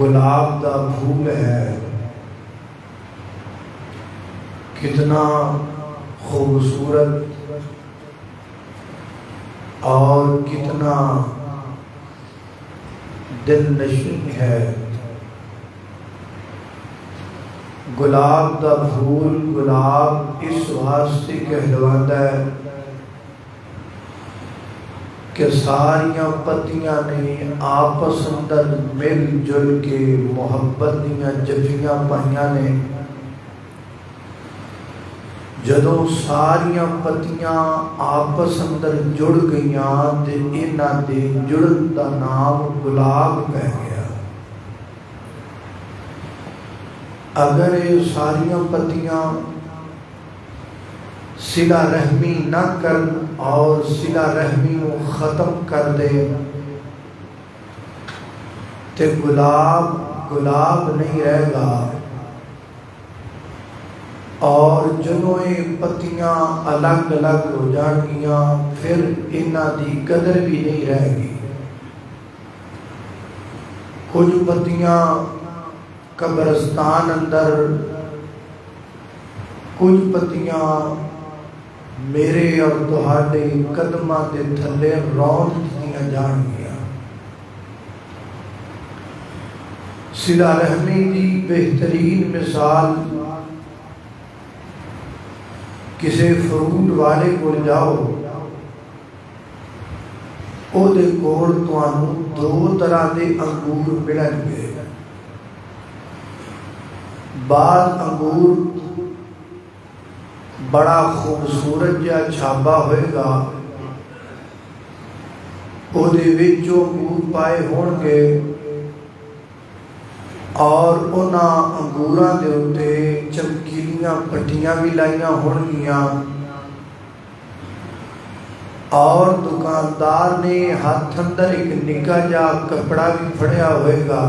گلاب دا پھول ہے، کتنا خوبصورت اور کتنا دل نشین ہے۔ گلاب دا پھول گلاب اس واسطے کہلواتا ہے کہ ساریاں پتیاں نے آپس اندر مل جل کے محبت دیاں جفیاں پائیاں نے۔ جدوں ساریاں پتیاں آپس اندر جڑ گئیاں تے انہاں دے جڑن دا نام گلاب پہ گیا۔ اگر یہ ساریاں پتیاں صلہ رحمی نہ کر اور صلہ رحمی کو ختم کر دے تے گلاب گلاب نہیں رہے گا، اور جدوں یہ پتیاں الگ الگ ہو جان گیاں پھر انہاں دی قدر بھی نہیں رہے گی۔ کچھ پتیاں قبرستان اندر، کچھ پتیاں میرے اور تہاڈے قدماں دے تھلے رون دتیاں جان گیاں۔ صلہ رحمی دی بہترین مثال کسی فروٹ والے کو جاؤ، او دے کول تانوں دو طرح دے انگور ملن گے۔ بعض انگور بڑا خوبصورت یا چھابا ہوئے گا، او دے وچوں انگور پائے ہون گے اور انہاں انگوراں دے اُتے چمکیلیاں پٹیاں بھی لائیاں ہون گیاں، اور دکاندار نے ہاتھ اندر ایک نکا جا کپڑا بھی پھڑیا ہوئے گا۔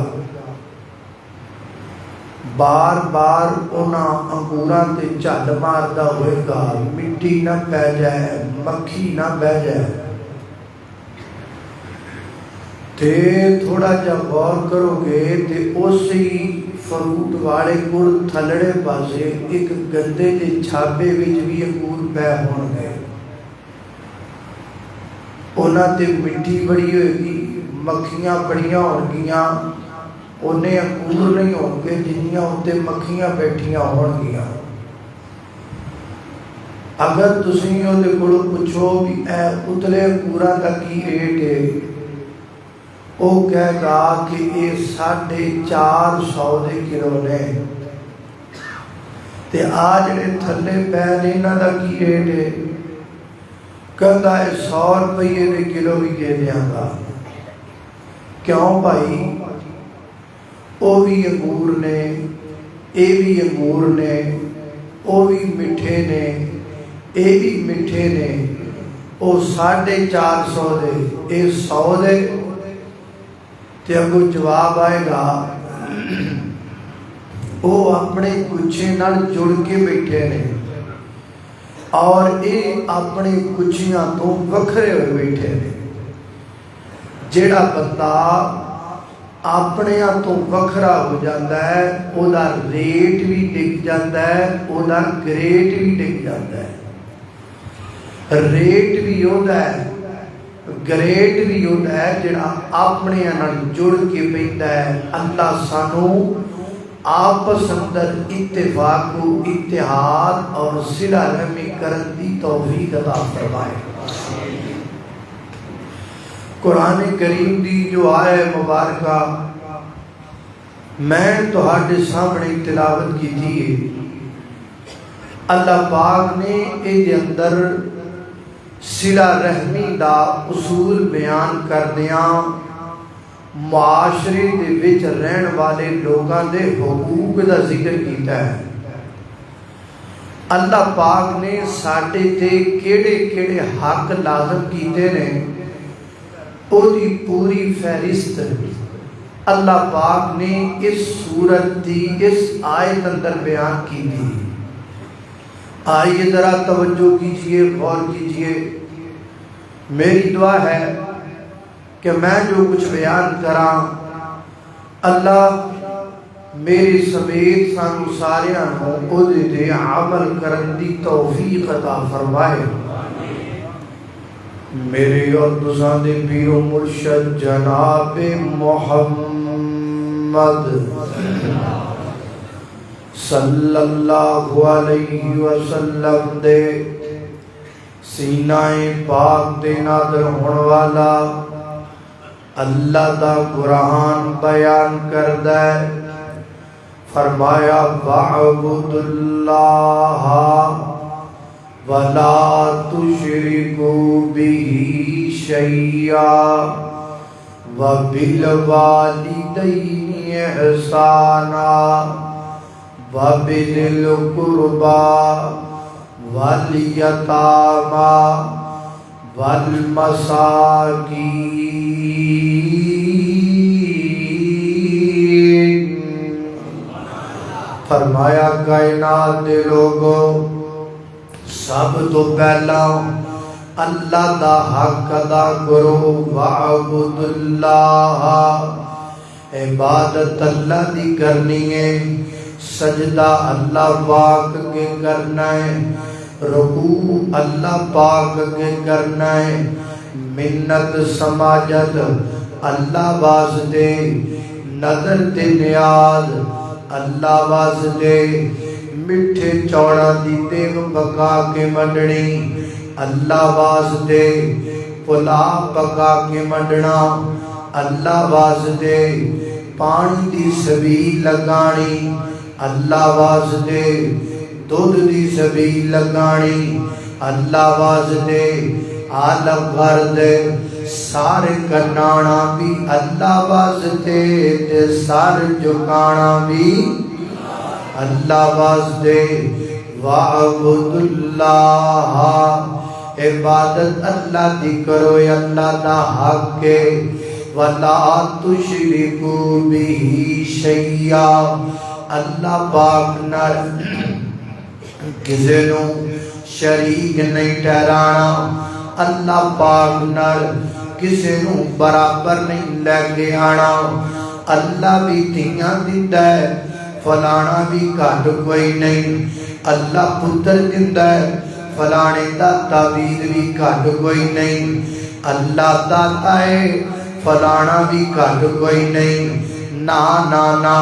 بار بار انہاں انگوراں تے جھل ماردا ہوئے گا، مٹی نہ پہ جائے، مکھی نہ بہ جائے۔ تے تھوڑا جا غور کرو گے تے اسی فروٹ والے کول تھلڑے پاسے ایک گندے دے چھابے وچ بھی انگور پہ ہون گے۔ انہاں تے مٹی بڑی ہوئے گی، مکھیاں بڑیاں ہون گیاں، انہیں انگور نہیں ہون گے جنیاں اُتے مکھیاں بیٹھیاں ہون گیاں۔ اگر تسیں اودے کولوں پوچھو بھی اے اتلے انگوراں دا کی ریٹ ہے، او کہے گا کہ یہ 450 دے کلو نے، تے آج جڑے تھلے پے نے انہاں دا کی ریٹ ہے، کہندا ہے 100 روپے دے کلو بھی دے دیاں گا۔ کیوں بھائی؟ او بھی انگور نے، اے بھی انگور نے، او بھی مٹھے نے، اے بھی مٹھے نے، او 450 دے، اے 100 دے۔ تے اگو جواب آئے گا او اپنے گچھے نال جڑ کے بیٹھے نے، اور اے اپنے گچھیاں تو وکھرے ہوئے بیٹھے نے۔ جیڑا بندہ اپنے تو وکھرا ہو جاتا ہے او دا ریٹ بھی ڈگ جاتا ہے، او دا گریٹ بھی ڈگ جاتا ہے۔ ریٹ بھی ہوتا ہے، گریٹ بھی ہوتا ہے جڑا اپنے نال جڑ کے بیٹھتا ہے۔ اللہ سانو آپس اندر اتفاق و اتحاد اور صلہ رحمی کرن دی توفیق عطا فرمائے۔ قرآن کریم دی جو آئے مبارکہ میں تہاڈے سامنے تلاوت کی تھی، اللہ پاک نے اے اندر صلہ رحمی دا اصول بیان کردیاں معاشرے دے وچ رہن والے لوگاں دے حقوق دا ذکر کیتا ہے۔ اللہ پاک نے ساڈے تے کیڑے کیڑے حق لازم کیتے نے، او دی پوری فہرست اللہ پاک نے اس سورت دی اس آیت اندر بیان کی تھی۔ آئیے ذرا توجہ کیجئے، غور کیجئے۔ میری دعا ہے کہ میں جو کچھ بیان کراں اللہ میرے سمیت سانو ساریاں نوں اودے تے عمل کرن دی توفیق عطا فرمائے۔ میرے اور تساں دے پیر و مرشد جناب محمد صلی اللہ علیہ وسلم دے سینہ پاک دے نادر ہون والا اللہ دا قرآن بیان کردہ ہے، فرمایا وَاعْبُدُوا اللَّهَ وَلَا تُشْرِكُوا بِهِ شَيْئًا وَبِالْوَالِدَيْنِ إِحْسَانًا وَبِذِي الْقُرْبَى وَالْيَتَامَى وَالْمَسَاكِينِ۔ فرمایا کائنات دے لوگوں سب تو پہلا اللہ دا حق ادا کرو، وَاعْبُدُوا اللَّهَ، عبادت اللہ دی کرنی ہے، سجدہ اللہ پاک کے کرنا ہے، رکوع اللہ پاک کے کرنا ہے، منت سماجت اللہ واسطے، نظر تے نیاز اللہ واسطے، مٹھے چوڑا دی دیگ پکا کے منڈنی اللہ واسطے، پلا پکا کے منڈنا اللہ واسطے، پانی دی سبیل لگانی اللہ واسطے، دودھ دی سبیل لگانی اللہ واسطے، عالم غرد سارے کنانا بھی اللہ واسطے، تے سارے جھکانا بھی اللہ واسطے۔ وَاعْبُدُوا اللَّهَ، عبادت اللہ دی کرو اللہ دا حق کے، وَلَا تُشْرِكُوا بِهِ شَيْئًا، اللہ پاک نال کسے نوں شریک نہیں ٹھہرانا، اللہ پاک نال کسے نوں برابر نہیں لے کے آنا۔ اللہ بھی دھیاں دیندا ہے، فلانا بھی گھٹ کوئی نہیں، اللہ پتر دیندا ہے، فلانے دا تعویذ بھی گھٹ کوئی نہیں، اللہ داتا ہے، فلانا بھی گھٹ کوئی نہیں۔ نا نا نا،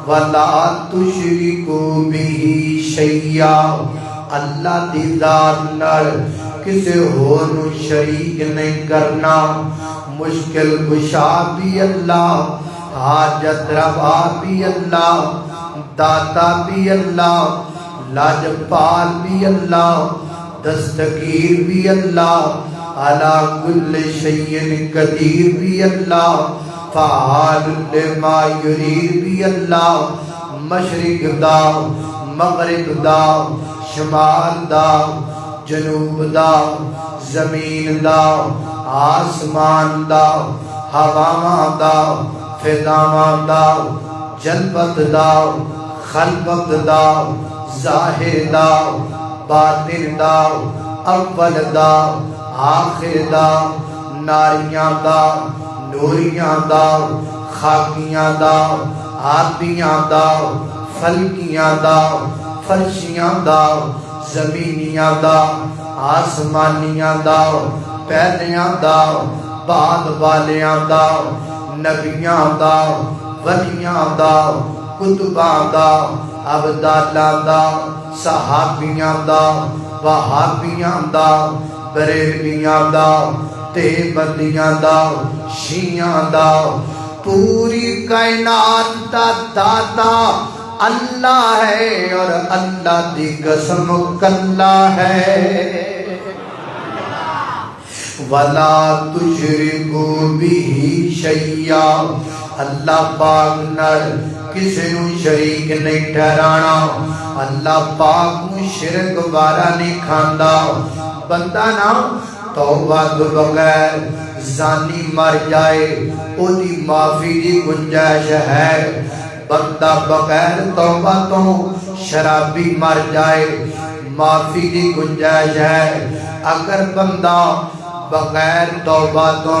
وَلَا تُشْرِكُوا بِهِ شَيْئًا، اللہ دی ذات نال کسے ہور نوں شریک نہیں کرنا۔ مشکل کشا بھی اللہ، حاجت روا بھی اللہ، داتا بھی اللہ، لاجپال بھی اللہ، دستگیر بھی اللہ، علی کل شیء قدیر بھی اللہ، فعال لما یرید بھی اللہ، مشرق دا مغرب دا شمال دا جنوب دا زمین دا آسمان دا ہواواں دا فضاواں دا جلبت دا خلبت دا ظاہر دا باطن دا اول دا آخر دا ناریاں دا نوریاں دا خاکیاں دا آبیاں دا فلکیاں دا فرشیاں دا زمینیاں دا آسمانیاں دا پہلیاں دا بعد والیاں دا نبیاں دا ولیاں دا کتباں دا ابدالاں دا صحابیاں دا وہابیاں دا بریلویاں دا دیوبندیاں دا شیعیاں دا پوری کائنات دا داتا اللہ ہے اور اللہ دی قسم کلا ہے۔ وَلَا تُشْرِكُوا بِهِ شَيْئًا، اللہ پاک نال کسی نوں شریک نہیں ٹھہرانا، اللہ پاک نوں شرک وارا نہیں کھاندا۔ بندہ نہ توبہ تو بغیر زانی مر جائے او دی معافی دی گنجائش ہے، بندہ بغیر توبہ تو شرابی مر جائے معافی دی گنجائش ہے، اگر بندہ بغیر توبہ تو